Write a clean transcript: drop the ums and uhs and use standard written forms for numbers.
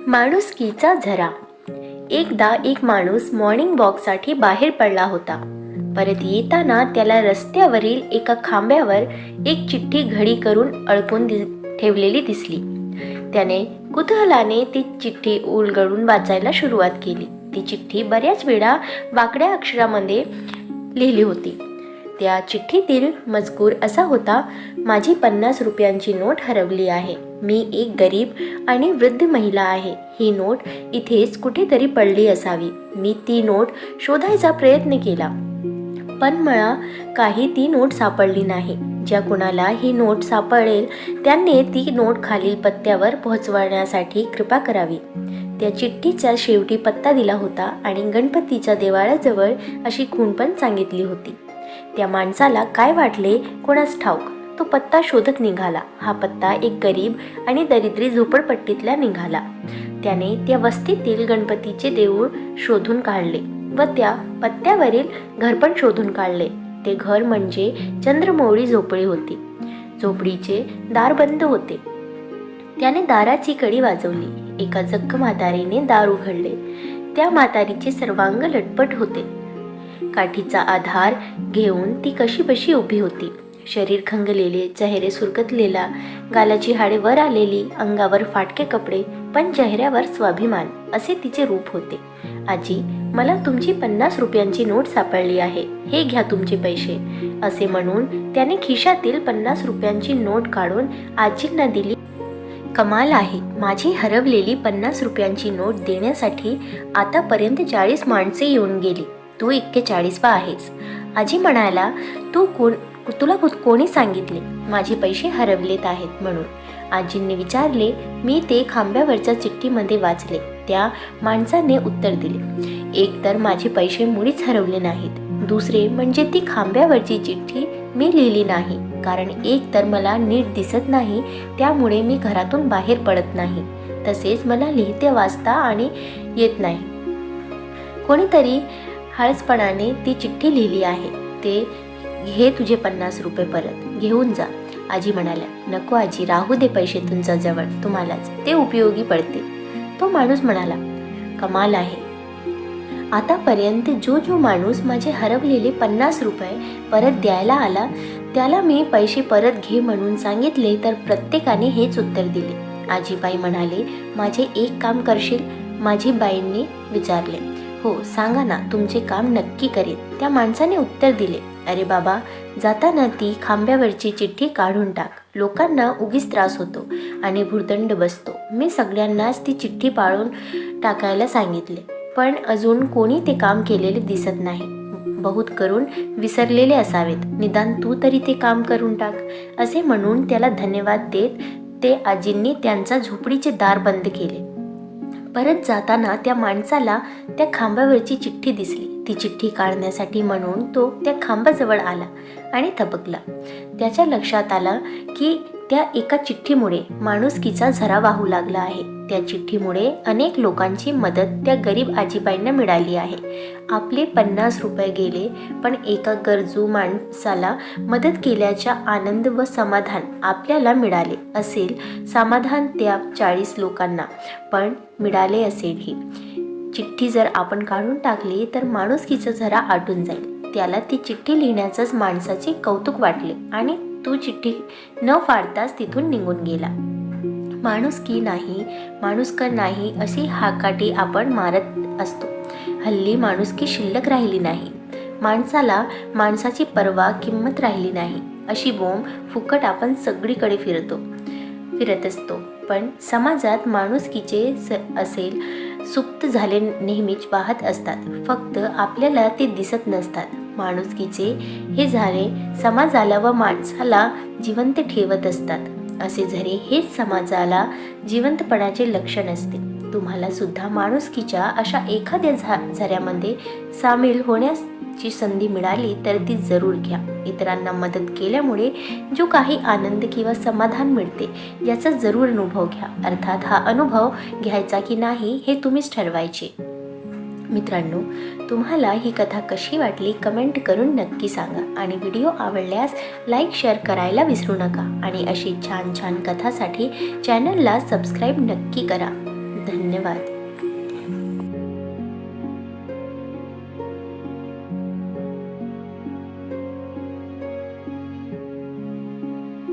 माणुसकीचा झरा. एकदा एक माणूस मॉर्निंग वॉकसाठी बाहेर पडला होता. परत येताना त्याला रस्त्यावरील एका खांब्यावर एक चिठ्ठी घडी करून अडकून ठेवलेली दिसली. त्याने कुतूहलाने ती चिठ्ठी उलगडून वाचायला सुरुवात केली. ती चिठ्ठी बऱ्याच वेळा वाकड्या अक्षरामध्ये लिहिली होती. त्या चिठ्ठीतील मजकूर असा होता: माझी 50 रुपयांची नोट हरवली आहे. मी एक गरीब आणि वृद्ध महिला आहे. ही नोट इथेच कुठेतरी पडली असावी. मी ती नोट शोधायचा प्रयत्न केला, पण मला काही ती नोट सापडली नाही. ज्या कुणाला ही नोट सापडेल त्यांनी ती नोट खालील पत्त्यावर पोहोचवण्यासाठी कृपा करावी. त्या चिठ्ठीचा शेवटी पत्ता दिला होता आणि गणपतीच्या देवाळाजवळ अशी खूण पण सांगितली होती. त्या माणसाला काय वाटले कोणास ठाऊक, तो पत्ता शोधत निघाला. हा पत्ता एक गरीब आणि दरिद्री झोपडपट्टीतला निघाला. त्याने त्या वस्तीतील गणपतीचे देऊळ शोधून काढले व त्या पत्त्यावरील घर पण शोधून काढले. ते घर म्हणजे चंद्रमौळी झोपडी होती. झोपडीचे दार बंद होते. त्याने दाराची कडी वाजवली. एका जक्क म्हातारीने दार उघडले. त्या म्हातारीचे सर्वांग लटपट होते. काठीचा आधार घेऊन ती कशीबशी उभी होती. शरीर खंगलेले, चेहरे सुरकतलेला, गालाची हाडे वर आलेली, अंगावर फाटके कपडे, पण चेहऱ्यावर स्वाभिमान असे तिचे रूप होते. आजी, मला तुमची 50 रुपयांची नोट सापडली आहे. हे घ्या तुमचे पैसे, असे म्हणून त्याने खिशातील 50 रुपयांची नोट काढून आजींना दिली. कमाल आहे, माझी हरवलेली 50 रुपयांची नोट देण्यासाठी आतापर्यंत 40 माणसे येऊन गेली. तू 41वा आहेस. आजी म्हणाला, तुला कोणी सांगितले माझे पैसे हरवलेत आहेत म्हणून? आजींनी विचारले. मी ते खांब्यावरच्या चिठ्ठीमध्ये वाचले. त्या माणसाने उत्तर दिले. एक तर माझे पैसे मुळीच हरवले नाहीत. दुसरे म्हणजे ती खांब्यावरची चिठ्ठी मी लिहिली नाही, कारण एक तर मला नीट दिसत नाही, त्यामुळे मी घरातून बाहेर पडत नाही. तसेच मला लिहिता वाचता आणि येत नाही. कोणीतरी हळसपणाने ती चिठ्ठी लिहिली आहे. ते घे तुझे 50 रुपये परत घेऊन जा. आजी म्हणाल्या. नको आजी, राहू दे पैसे तुमच्याजवळ, तुम्हालाच ते उपयोगी पडतील. तो माणूस म्हणाला. कमाल आहे, आतापर्यंत जो माणूस माझे हरवलेले 50 रुपये परत द्यायला आला त्याला मी पैसे परत घे म्हणून सांगितले तर प्रत्येकाने हेच उत्तर दिले. आजीबाई म्हणाले. माझे एक काम करशील? माझी बाईंनी विचारले. हो सांगा ना, तुमचे काम नक्की करेन, त्या माणसाने उत्तर दिले. अरे बाबा, जाताना ती खांब्यावरची चिठ्ठी काढून टाक. लोकांना उगीच त्रास होतो आणि भुर्दंड बसतो. मी सगळ्यांनाच ती चिठ्ठी पाळून टाकायला सांगितले, पण अजून कोणी ते काम केलेले दिसत नाही. बहुत करून विसरलेले असावेत. निदान तू तरी ते काम करून टाक, असे म्हणून त्याला धन्यवाद देत ते आजींनी त्यांचा झोपडीचे दार बंद केले. परत जाताना त्या माणसाला त्या खांबावरची चिठ्ठी दिसली. ती चिठ्ठी काढण्यासाठी म्हणून तो त्या खांबाजवळ आला आणि थबकला. त्याच्या लक्षात आलं की त्या एका चिठ्ठीमुळे माणुसकीचा झरा वाहू लागला आहे. त्या चिठ्ठीमुळे अनेक लोकांची मदत त्या गरीब आजीबाईंना मिळाली आहे. आपले 50 रुपये गेले, पण एका गरजू माणसाला मदत केल्याचा आनंद व समाधान आपल्याला मिळाले असेल. समाधान त्या 40 लोकांना पण मिळाले असेल. ही चिठ्ठी जर आपण काढून टाकली तर माणुसकीचा झरा आटून जाईल. त्याला ती चिठ्ठी लिहिण्याचंच माणसाचे कौतुक वाटले आणि तो चिठ्ठी न फाडताच तिथून निघून गेला. माणुसकी नाही, माणुसकर नाही अशी हाकाटी आपण मारत असतो. हल्ली माणुसकी शिल्लक राहिली नाही. माणसाला माणसाची पर्वा किंमत राहिली नाही अशी बोंब फुकट आपण सगळीकडे फिरत असतो. पण समाजात माणुसकीचे असेल सुप्त झाले नेहमीच वाहत असतात. फक्त आपल्याला ते दिसत नसतात. माणुसकीचे हे झरे समाजाला व माणसाला जिवंत ठेवत असतात. असे झरे हेच समाजाला जिवंतपणाचे लक्षण असते. तुम्हाला सुद्धा माणुसकीच्या अशा एखाद्या झऱ्यामध्ये सामील होण्याची संधी मिळाली तर ती जरूर घ्या. इतरांना मदत केल्यामुळे जो काही आनंद किंवा समाधान मिळते याचा जरूर अनुभव घ्या. अर्थात हा अनुभव घ्यायचा की नाही हे तुम्हीच ठरवायचे. मित्रांनो, तुम्हाला ही कथा कशी वाटली कमेंट करून नक्की सांगा आणि व्हिडिओ आवडल्यास लाईक शेअर करायला विसरू नका आणि अशी छान छान कथासाठी चॅनलला सबस्क्राईब नक्की करा. धन्यवाद.